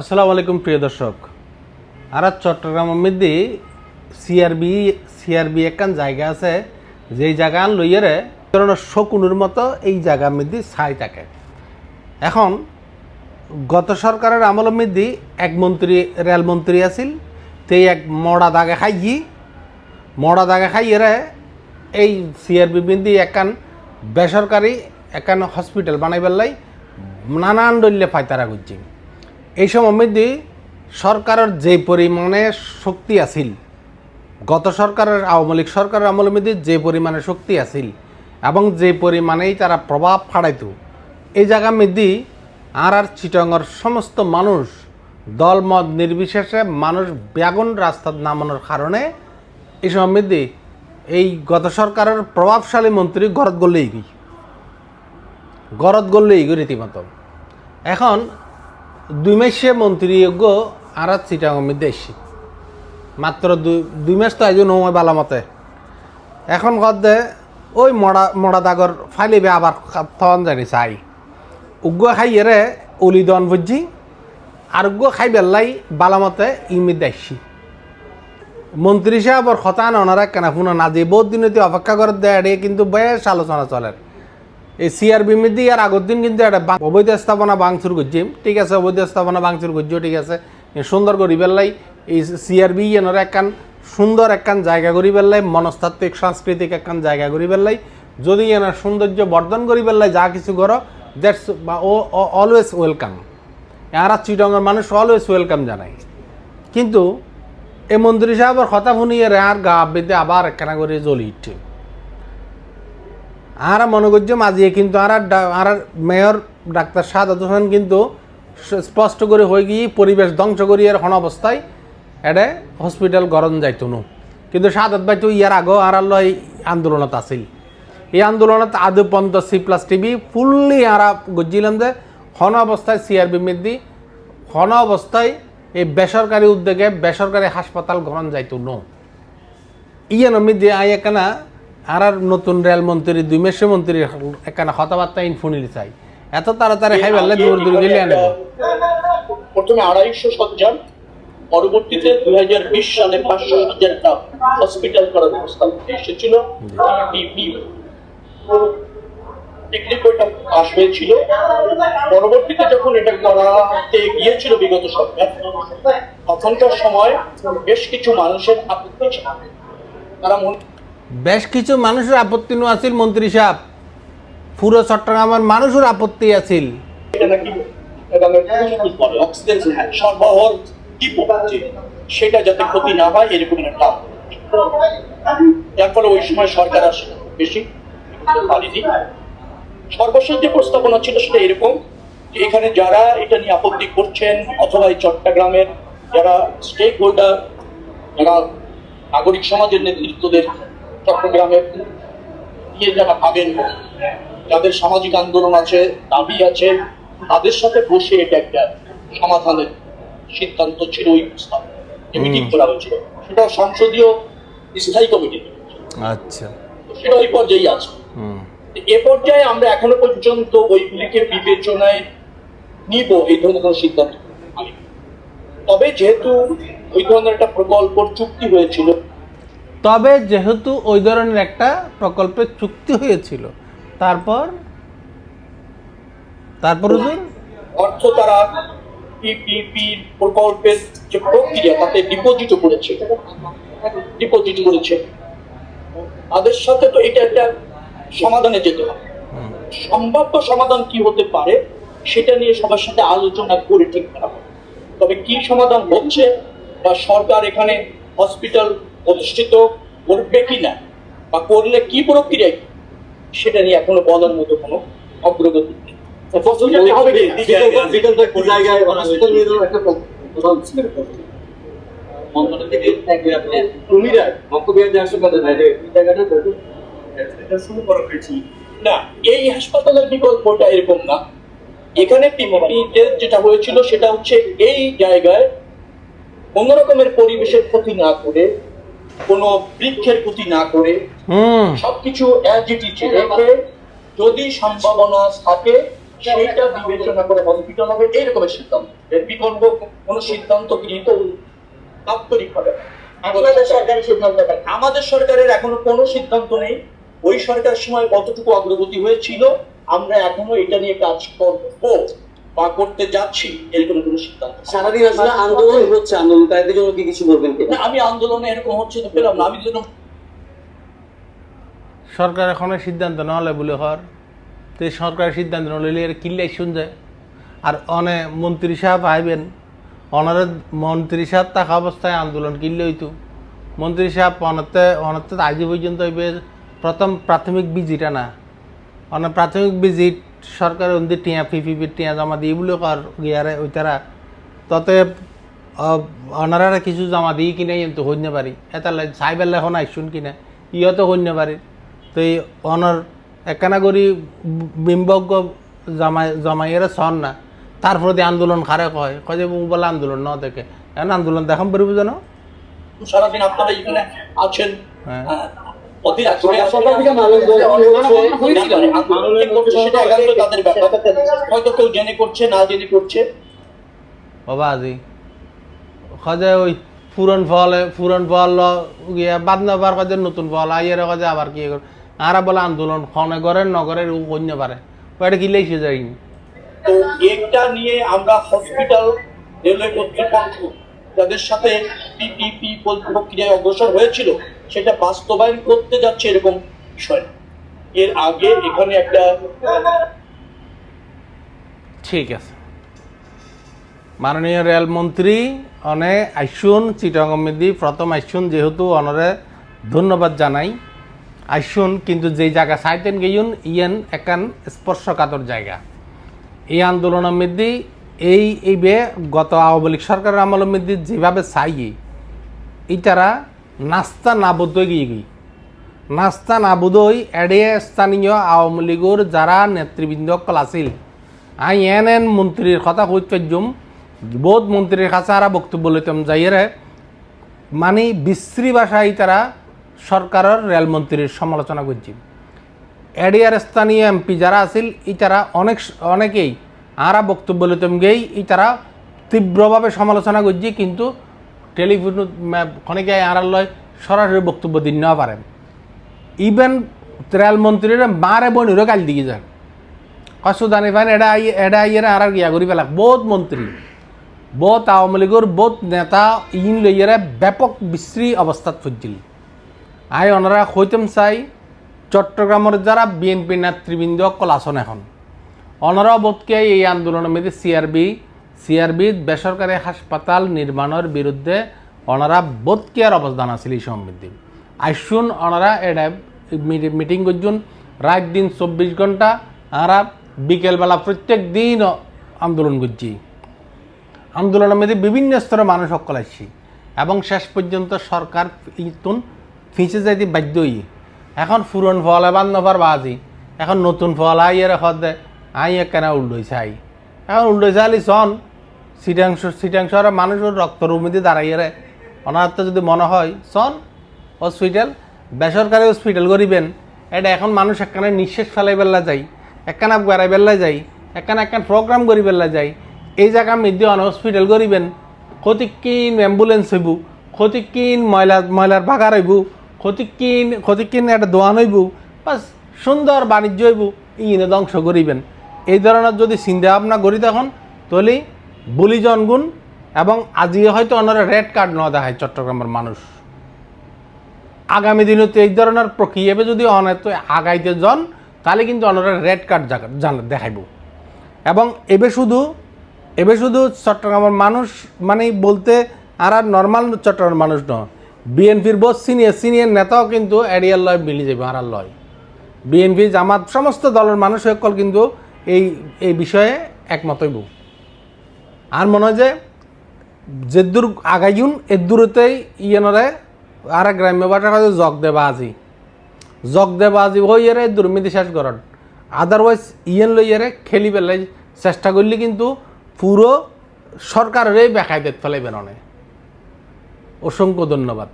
আসসালামু আলাইকুম প্রিয় দর্শক। আর চট্টগ্রামের মধ্যে সিআরবি একখান জায়গা আছে, যেই জায়গা লইয়ারে শকুনের মতো এই জায়গার মধ্যে ছাই থাকে। এখন গত সরকারের আমলের মধ্যে এক মন্ত্রী রেলমন্ত্রী আছিল, তেই এক মরা দাগে খাইয়ে এই সিআরবি মধ্যে একখান বেসরকারি একখান হসপিটাল বানাই পেলাই নানান দলীয় ফায়তারা করছি। এই সময় মধ্যে সরকারের যে পরিমাণে শক্তি আছিল, গত সরকারের আওয়ামী লীগ সরকারের আমলের মধ্যে যে পরিমাণে শক্তি আছিল এবং যে পরিমাণেই তারা প্রভাব ফাড়াইতো, এই জায়গার মধ্যে আর চিটাঙের সমস্ত মানুষ দলমত নির্বিশেষে মানুষ ব্যাগুন রাস্তা নামানোর কারণে এই সময় মধ্যে এই গত সরকারের প্রভাবশালী মন্ত্রী গরদ গড়লেই রীতিমতো। এখন 2 মাসে মন্ত্রীজ্ঞ আর চিটাঙের মধ্যে এসছি, মাত্র দুই মাস তো আইজ নয় বালামতে। এখন গদে ওই মরা দাগর ফাইলিবে আবার থন জানি চাই উগ্র খাইয়ে উলি দন বুঝছি আর উগ্র খাই বেলাই বালামতে ইমিদ আসছি। মন্ত্রী সাহেবর হতান ওনারা কেনা শুনো না যে বহুত দিন অপেক্ষা করে দেয়, কিন্তু বেশ আলোচনা চলে। এই সিআরবি মধ্যে আর আগের দিন কিন্তু একটা অবৈধ স্থাপনা ভাঙচুর করছি, ঠিক আছে, অবৈধ স্থাপনা ভাঙচুর করছিও, ঠিক আছে, সুন্দর করি পেলাই এই সিআরবি এনারা একখান সুন্দর একখান জায়গা করি পেলাই, মনস্তাত্ত্বিক সাংস্কৃতিক একখান জায়গা করি পেলাই, যদি এনার সৌন্দর্য বর্ধন করি পেলাই যা কিছু করো দ্যাটস অলওয়েজ ওয়েলকাম। এরা চিটংয়ের মানুষ অলওয়েজ ওয়েলকাম জানাই। কিন্তু এই মন্ত্রী সাহেবের কথা শুনিয়ে আর গা আবেদে আবার একখানা করে জ্বলি উঠছে। আর মনে করছে মাঝিয়ে কিন্তু আর মেয়র ডাক্তার সাদাত হোসেন কিন্তু স্পষ্ট করে হয়ে গিয়ে পরিবেশ ধ্বংস করি এর হন অবস্থায় এটা হসপিটাল গরম যাইত নো। কিন্তু সাদাত ভাই তো ইয়ার আগেও আর এই আন্দোলনত আছিল। এই আন্দোলনত আদৌ পন্ত C+TV ফুললি আরা গজিলাম যে হন অবস্থায় সিআরবি মধ্যে হন অবস্থায় এই বেসরকারি উদ্যোগে বেসরকারি হাসপাতাল গ্রহণ যাইত নো। ইয়ানোর মধ্যে আই একখানা আর নতুন রেলমন্ত্রী 2 মাসে মন্ত্রী একখানা কথাবার্তা ইনফুনিলি চাই এত তাড়াতাড়ি খাই বেলা দূর গেলে আনব। প্রথমে 250 শয্যা, পরবর্তীতে 2020 সালে 500,000টা হসপিটাল করার প্রস্তাব এসেছিল। পাশ হয়েছিল। পরবর্তীতে যখন এটা করাতে গিয়েছিল বিগত সরকার, তখনকার সময় বেশ কিছু মানুষের আপত্তি ছিল। তারা বেশ কিছু মানুষের আপত্তি নো আছিল মন্ত্রী সাহেব, পুরো চট্টগ্রামের মানুষের আপত্তি আছিল। সেটা যাতে ক্ষতি না হয় এরকম একটা, তারপরে ওই সময় সরকার আসে বেশি পারেনি। সর্বশেষ যে প্রস্তাবনা ছিল সেটা এরকম যে এখানে যারা এটা নিয়ে আপত্তি করছেন অথবা এই চট্টগ্রামের যারা স্টেক হোল্ডার, যারা নাগরিক সমাজের নেতৃত্বদের চট্টগ্রামের নিয়ে যারা ভাবেন, যাদের সামাজিক আন্দোলন আছে, দাবি আছে, তাদের সাথে বসে এটা একটা সমাধানের সিদ্ধান্ত ছিল। ওই প্রস্তাব মিটিং করা হয়েছিল, সেটা সংসদীয় স্থায়ী কমিটি। আচ্ছা, সেটা ওই পর্যায়ে আছে। এ পর্যায়ে আমরা এখনো পর্যন্ত ওইগুলিকে বিবেচনায় নিব এই ধরনের কোনো সিদ্ধান্ত। তবে যেহেতু ওই ধরনের একটা প্রকল্পের চুক্তি হয়েছিল, তারপর অর্থ তারা পিপিপি প্রকল্পের যে প্রক্রিয়া তাতে ডিপোজিট করেছে, তাদের সাথে তো এটা একটা সমাধানে যেতে হবে। সম্ভাব্য সমাধান কি হতে পারে সেটা নিয়ে সবার সাথে আলোচনা করে ঠিক করা হবে। তবে কি সমাধান হচ্ছে বা সরকার এখানে হসপিটাল প্রতিষ্ঠিত করবে কিনা বা করলে কি প্রক্রিয়া, সেটা নিয়ে এখনো বলার মতো কোনো অগ্রগতি নেই। না, এই হাসপাতালের বিকল্পটা এরকম না। এখানে যেটা হয়েছিল সেটা হচ্ছে এই জায়গায় কোন রকমের পরিবেশের ক্ষতি না করে, কোনো বৃক্ষের ক্ষতি না করে, সবকিছু রেখে যদি সম্ভাবনা থাকে সেইটা বিবেচনা করে হসপিটাল হবে এরকমের সিদ্ধান্ত। এর বিকল্প কোনো সিদ্ধান্ত গৃহীত আন্তরিকভাবে আমাদের সরকারের এখনো কোনো সিদ্ধান্ত নেই। ওই সরকারের সময় কতটুকু অগ্রগতি হয়েছিল, আমরা এখনো এটা নিয়ে কাজ করবো বা করতে যাচ্ছি, এরকম কোনো সিদ্ধান্ত। সারাদিন আসলে আন্দোলন হচ্ছে, আন্দোলনকারীদের জন্য কি কিছু বলবেন কি? আমি আন্দোলনে এরকম হচ্ছে তো পেলাম না। আমি যেন সরকার এখন সিদ্ধান্ত নহলে বলে হর তো সরকারের সিদ্ধান্ত নইলে কিল্লাই শুনছে। আর অনে মন্ত্রী সাহেব আইবেন, অনারে মন্ত্রী সাহেব থাকা অবস্থায় আন্দোলন কিনলে হইতো। মন্ত্রী সাহেব অনতে আজ পর্যন্ত হইবে প্রথম প্রাথমিক ভিজিটা না, প্রাথমিক ভিজিট সরকার ওদের টিয়া পিপিপির টিয়া জমা দিয়ে বলে কর গিয়ারে ওই তারা ততে অনারা কিছু জমা দিয়ে কিনে কিন্তু হইতে পারি এতালে সাইবেল এখন আইসুন কিনা ইয়তো হইতে পারি। তো এই অনর একখানা করি বিম্বজ্ঞ জমাইয়েরা সন না, তারপরে দিয়ে আন্দোলন খারে কয় যে বলে আন্দোলন ন দেখে এখন আন্দোলন দেখাম পারিব যেন সারাদিন আপনারা এখানে আছেন। হয়তো কেউ জেনে করছে, না জেনে করছে। বাবা আজি খজে ওই পুরন ফল গিয়া বাদ নাবার কাজে নতুন ফল আইয়ের কাজে আবার কি আর বলে আন্দোলন খনে গড়ের নগরের কন্য পারে ওটা কি লেসে যায়নি। তো এটা নিয়ে আমরা হসপিটাল রেলওয়ে কর্তৃপক্ষ যাদের সাথে পিপিপি প্রক্রিয়ায় অগ্রসর হয়েছিল সেটা বাস্তবায়ন করতে যাচ্ছে এরকম বিষয়। এর আগে এখানে একটা ঠিক আছে মাননীয় রেলমন্ত্রী অনে আইসুন চিটাগমেদি প্রথম আইসুন যেহেতু অনরে ধন্যবাদ জানাই আইসুন, কিন্তু যেই জায়গা চাইতেন গেইন ইয়েন একান স্পর্শকাতর জায়গা। এই আন্দোলনের মধ্যে এই গত আওয়ামী লীগ সরকারের আমলের মধ্যে যেভাবে চাই ইটারা নাস্তা নাবুদ গিয়ে নাস্তা নাবুদই এড়ে স্থানীয় আওয়ামী লীগের যারা নেতৃবৃন্দ কল আছিল আই এন মন্ত্রীর কথা কইতাম বোধ মন্ত্রীর কাছে আর বক্তব্য লইতাম যাইয়েরে মানে বিশ্রী ভাষায় তারা সরকারের রেলমন্ত্রীর সমালোচনা করছি। এডিআর স্থানীয় এমপি যারা আছিল ইতারা অনেকেই আরা বক্তব্য লইতাম গেই ইতারা তীব্রভাবে সমালোচনা করছি, কিন্তু টেলিফোন খনিকে আর লয় সরাসরি বক্তব্য দিন নেওয়া পারেন। ইভেন রেলমন্ত্রীর মারে বনিরও গাল দিয়ে যান কসুদানি ফাইন এডা আইয়েরা আর গিয়া করি পেলাক বহুত মন্ত্রী বহুত আওয়ামী লীগের বহুত নেতা ইন লইয়েরা ব্যাপক বিশ্রী অবস্থাত ফুটছিল। আই ওনারা হইতেম চাই চট্টগ্রামের যারা বিএনপি নেতৃবৃন্দ কল আসন এখন ওনারা বোধকে এই আন্দোলনের মধ্যে সিআরবি বেসরকারি হাসপাতাল নির্মাণের বিরুদ্ধে ওনারা বোধকেয়ার অবদান আছিল এই সমৃদ্ধি আইসুন ওনারা এটা মিটিং করছুন রাত দিন 24 ঘন্টা আমরা বিকেলবেলা প্রত্যেক দিন আন্দোলন করছি। আন্দোলনের মধ্যে বিভিন্ন স্তরের মানুষ সকল আসছি এবং শেষ পর্যন্ত সরকার ইতুন ফিঁচে যাইতে বাধ্যই। এখন পুরন ফল এবার নবার বাজি এখন নতুন ফল আইয়ের দে আই কেনা উল্টোইছে আই এখন উল্টোইছে আলি সন সিটাংশর মানুষের রক্তর উমিদি দাঁড়াইয়ে ওনার তো যদি মনে হয় সন হসপিটাল বেসরকারি হসপিটাল করিবেন এটা এখন মানুষ একখানে নিঃশ্বাস ফেলাই বেলা যায় একখানা বেড়াই বেলা যায় একখানা প্রোগ্রাম করি বেলা যায় এই জায়গার মধ্যে অনেক হসপিটাল করিবেন ক্ষতিকিন অ্যাম্বুলেন্স হইব ক্ষতিকিন ময়লার বাগার হইব ক্ষতিকিন একটা দোয়ান হইব বাস সুন্দর বাণিজ্য হইব ইনে ধ্বংস করিবেন। এই ধরনের যদি চিন্তা ভাবনা করি তখন তাহলে বলি জনগুণ এবং আজিয়ে হয়তো ওনারা রেড কার্ড না দেখায় চট্টগ্রামের মানুষ আগামী দিনে তো এই ধরনের প্রক্রিয়াবে যদি অনেক আগাইতে যান তাহলে কিন্তু ওনারা রেড কার্ড দেখাইব। এবং এবে শুধু চট্টগ্রামের মানুষ মানে বলতে আর নর্মাল চট্টগ্রামের মানুষ নয় বিএনপির বহুত সিনিয়র নেতাও কিন্তু এরিয়ার লয় মিলি যাবে আর লয় বিএনপি জামাত সমস্ত দলের মানুষ সকল কিন্তু এই বিষয়ে একমত হইব। আর মনে হয় যে দূর আগাইন এর দূরতেই ইয়েনরে আর গ্রাম্য ভাষার কাছে জগ দেবা আজি হইয়ারে দুর্নীতি শেষ করেন আদারওয়াইজ ইয়েন লইয়ারে খেলি পেলাই চেষ্টা করলে কিন্তু পুরো সরকারেরই বেকায়দাত ফেলাইবেন অনেক। অসংখ্য ধন্যবাদ।